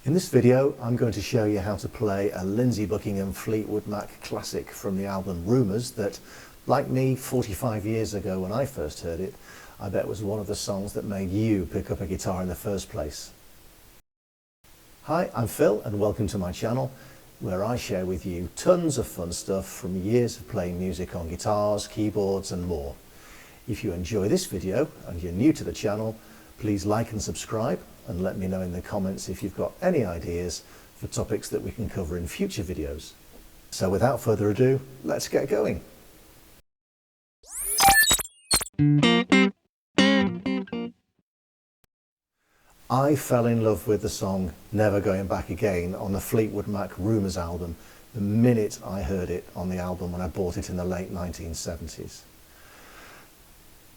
In this video, I'm going to show you how to play a Lindsey Buckingham Fleetwood Mac classic from the album Rumours that, like me 45 years ago when I first heard it, I bet was one of the songs that made you pick up a guitar in the first place. Hi, I'm Phil and welcome to my channel where I share with you tons of fun stuff from years of playing music on guitars, keyboards and more. If you enjoy this video and you're new to the channel, please like and subscribe and let me know in the comments if you've got any ideas for topics that we can cover in future videos. So without further ado, let's get going. I fell in love with the song Never Going Back Again on the Fleetwood Mac Rumours album the minute I heard it on the album when I bought it in the late 1970s.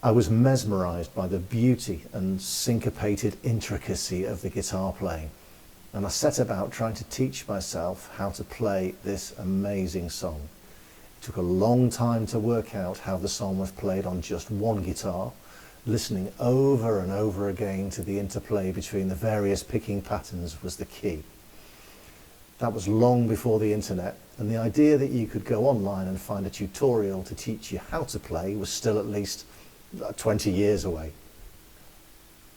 I was mesmerised by the beauty and syncopated intricacy of the guitar playing, and I set about trying to teach myself how to play this amazing song. It took a long time to work out how the song was played on just one guitar. Listening over and over again to the interplay between the various picking patterns was the key. That was long before the internet, and the idea that you could go online and find a tutorial to teach you how to play was still at least 20 years away.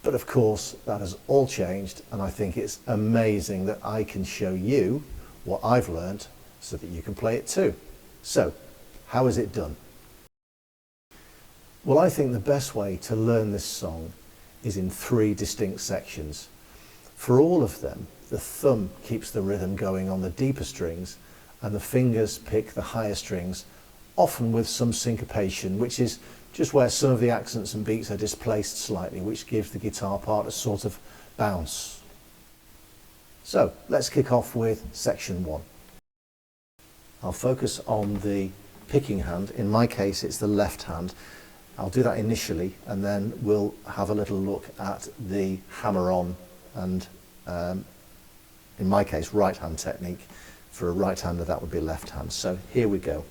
But of course that has all changed, and I think it's amazing that I can show you what I've learned so that you can play it too. So how is it done? Well, I think the best way to learn this song is in three distinct sections. For all of them, the thumb keeps the rhythm going on the deeper strings and the fingers pick the higher strings, often with some syncopation, which is just where some of the accents and beats are displaced slightly, which gives the guitar part a sort of bounce. So let's kick off with section one. I'll focus on the picking hand. In my case, it's the left hand. I'll do that initially, and then we'll have a little look at the hammer-on and, in my case, right-hand technique. For a right-hander, that would be left hand. So here we go.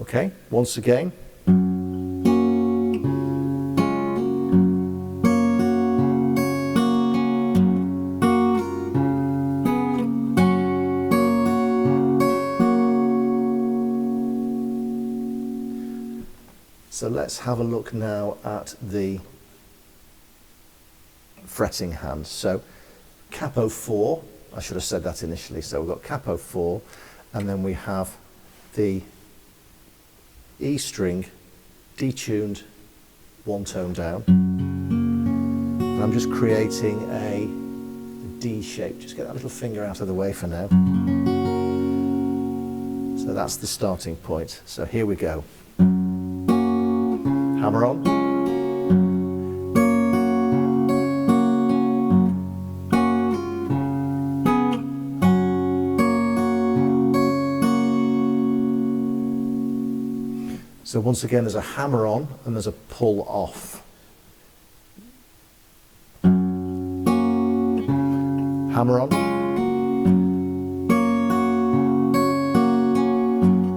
Okay, once again. So let's have a look now at the fretting hand. So capo 4, I should have said that initially. So we've got capo 4, and then we have the E string detuned one tone down. And I'm just creating a D shape. Just get that little finger out of the way for now. So that's the starting point. So here we go. Hammer on. So once again, there's a hammer on and there's a pull off. Hammer on.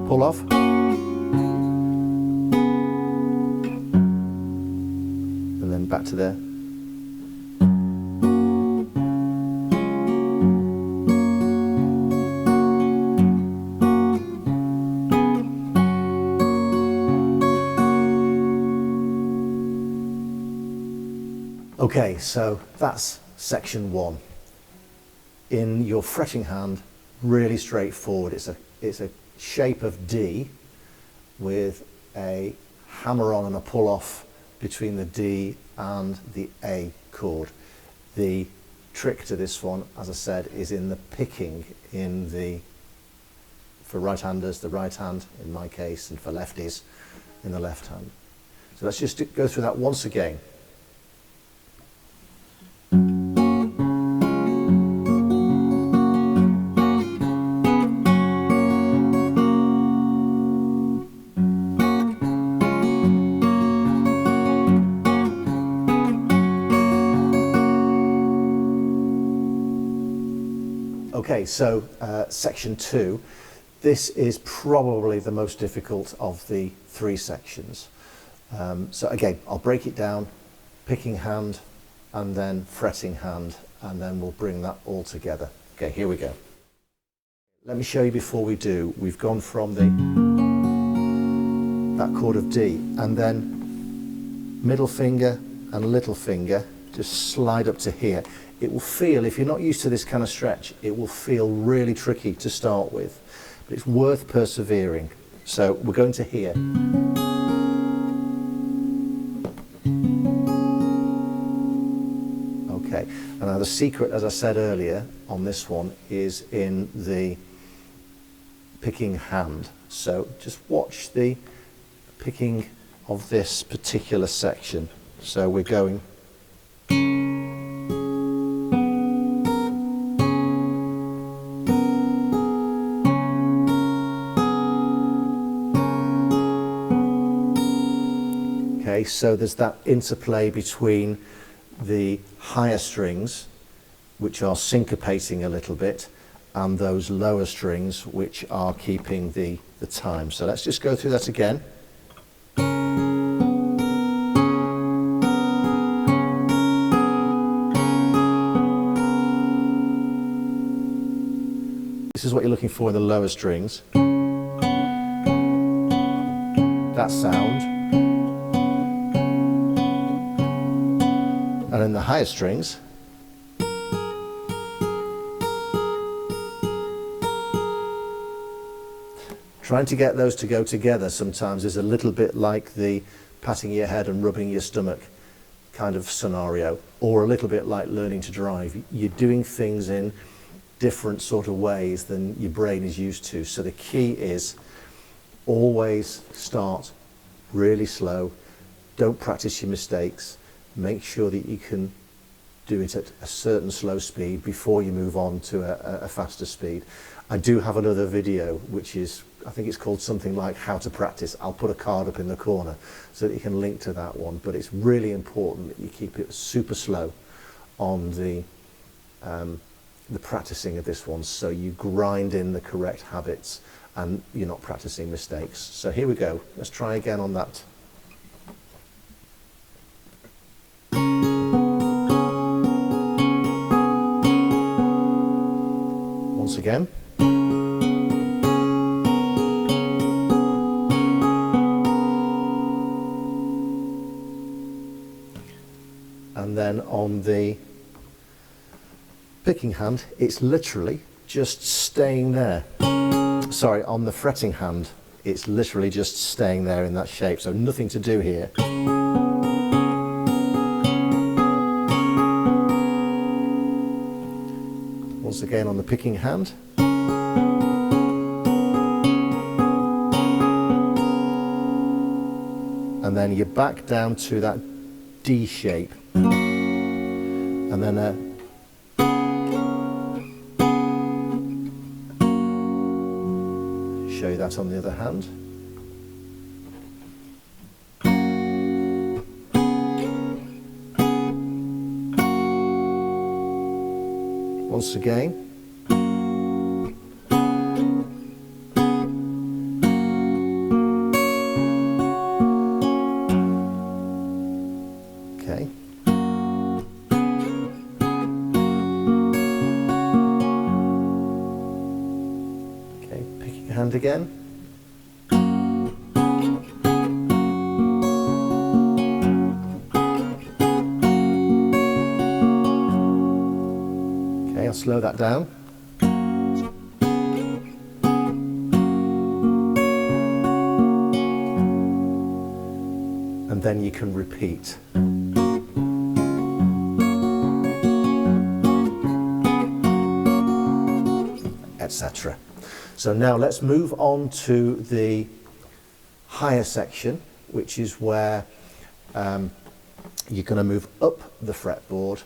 Pull off. And then back to there. Okay, so that's section one. In your fretting hand, really straightforward. It's a shape of D with a hammer on and a pull off between the D and the A chord. The trick to this one, as I said, is in the picking for right-handers, the right hand in my case, and for lefties, in the left hand. So let's just go through that once again. Okay, so section 2, this is probably the most difficult of the 3 sections. So again, I'll break it down, picking hand and then fretting hand, and then we'll bring that all together. Okay, here we go. Let me show you before we do. We've gone from that chord of D, and then middle finger and little finger just slide up to here. It will feel, if you're not used to this kind of stretch, it will feel really tricky to start with, but it's worth persevering. So we're going to here. Okay, and now the secret, as I said earlier, on this one is in the picking hand. So just watch the picking of this particular section. So we're going. Okay, so there's that interplay between the higher strings, which are syncopating a little bit, and those lower strings, which are keeping the time. So let's just go through that again. This is what you're looking for in the lower strings. That sound. And in the higher strings, trying to get those to go together sometimes is a little bit like the patting your head and rubbing your stomach kind of scenario, or a little bit like learning to drive. You're doing things in different sort of ways than your brain is used to. So the key is always start really slow. Don't practice your mistakes. Make sure that you can do it at a certain slow speed before you move on to a faster speed. I do have another video, which is, I think it's called something like How to Practice. I'll put a card up in the corner so that you can link to that one. But it's really important that you keep it super slow on the practicing of this one, so you grind in the correct habits and you're not practicing mistakes. So here we go. Let's try again on that. Once again. And then on the picking hand, it's literally just staying there. Sorry, on the fretting hand, it's literally just staying there in that shape, so nothing to do here. Once again on the picking hand. And then you're back down to that D shape. And then show you that on the other hand. Once again. Okay. Okay, picking hand again. I'll slow that down. And then you can repeat. Etc. So now let's move on to the higher section, which is where you're going to move up the fretboard.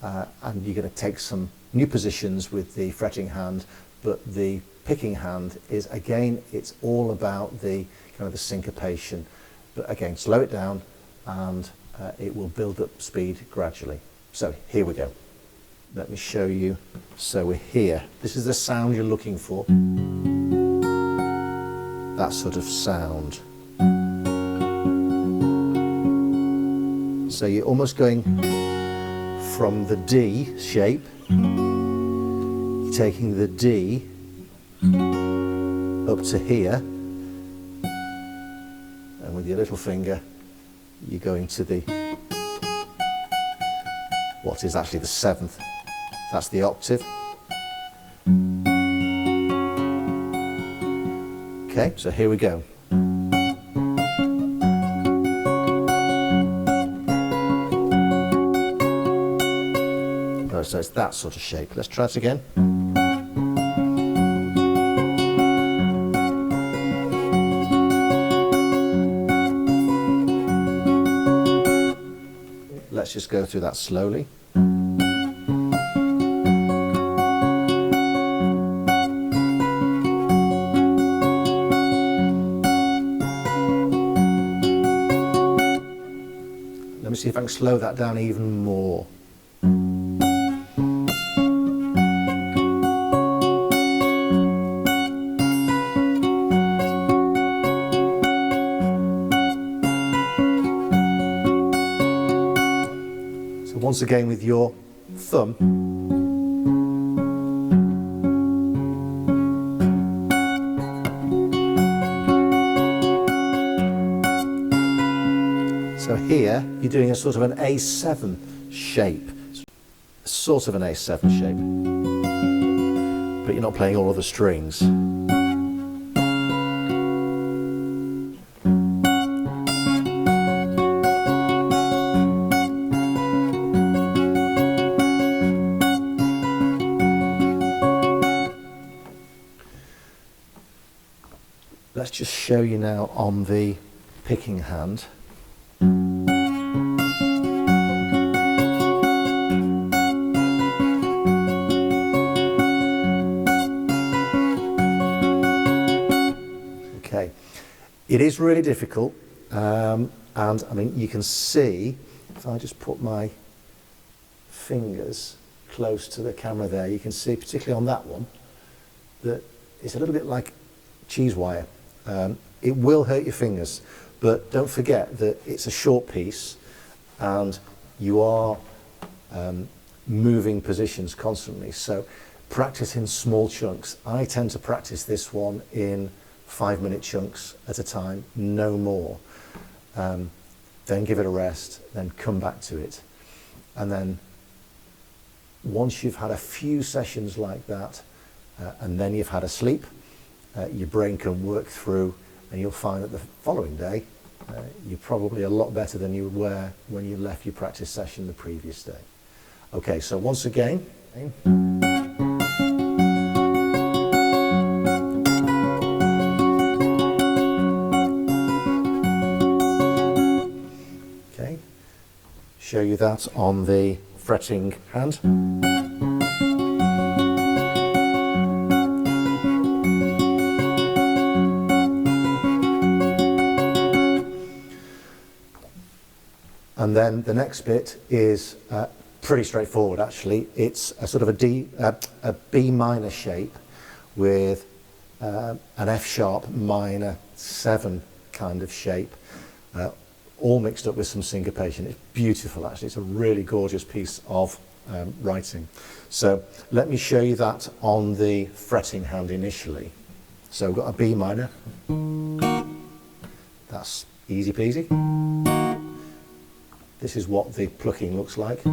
And you're going to take some new positions with the fretting hand, but the picking hand is, again, it's all about the kind of the syncopation. But again, slow it down and it will build up speed gradually. So here we go. Let me show you. So we're here. This is the sound you're looking for. That sort of sound. So you're almost going from the D shape, you're taking the D up to here, and with your little finger you're going to the, what is actually the 7th, that's the octave. Okay, so here we go. So it's that sort of shape. Let's try it again. Let's just go through that slowly. Let me see if I can slow that down even more. Once again with your thumb, so here you're doing a sort of an A7 shape, sort of an A7 shape, but you're not playing all of the strings. Let's just show you now on the picking hand. Okay, it is really difficult, and I mean you can see, if I just put my fingers close to the camera there, you can see particularly on that one that it's a little bit like cheese wire. It will hurt your fingers, but don't forget that it's a short piece and you are moving positions constantly, so practice in small chunks. I tend to practice this one in 5-minute chunks at a time, no more. Then give it a rest, then come back to it, and then once you've had a few sessions like that, and then you've had a sleep, your brain can work through, and you'll find that the following day you're probably a lot better than you were when you left your practice session the previous day. Okay, so once again, okay, show you that on the fretting hand. And then the next bit is pretty straightforward actually. It's a sort of a B minor shape with an F sharp minor 7 kind of shape, all mixed up with some syncopation. It's beautiful actually, it's a really gorgeous piece of writing. So let me show you that on the fretting hand initially. So we've got a B minor, that's easy peasy. This is what the plucking looks like.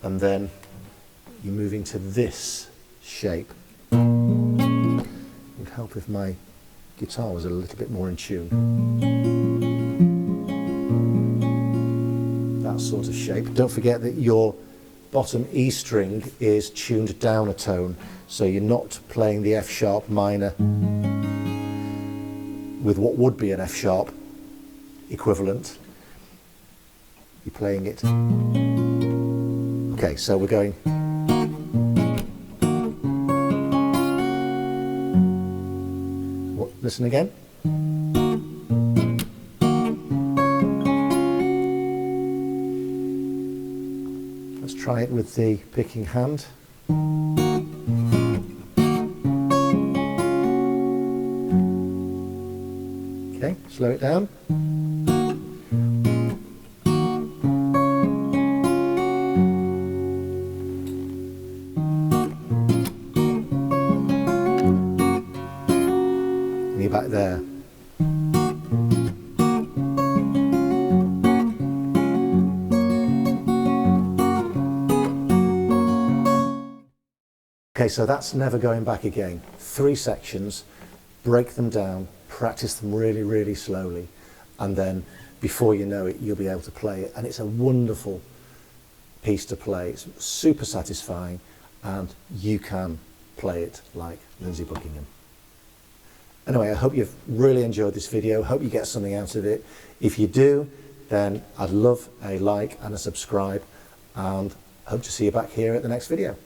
And then you're moving to this shape. It would help if my guitar was a little bit more in tune. That sort of shape. Don't forget that your bottom E string is tuned down a tone, so you're not playing the F sharp minor with what would be an F sharp equivalent. You're playing it. Okay, so we're going. What, listen again. try it with the picking hand. Okay, slow it down. And you're back there. Okay, so that's Never Going Back Again. 3 sections, break them down, practice them really, really slowly, and then before you know it, you'll be able to play it. And it's a wonderful piece to play. It's super satisfying, and you can play it like Lindsey Buckingham. Anyway, I hope you've really enjoyed this video. Hope you get something out of it. If you do, then I'd love a like and a subscribe, and hope to see you back here at the next video.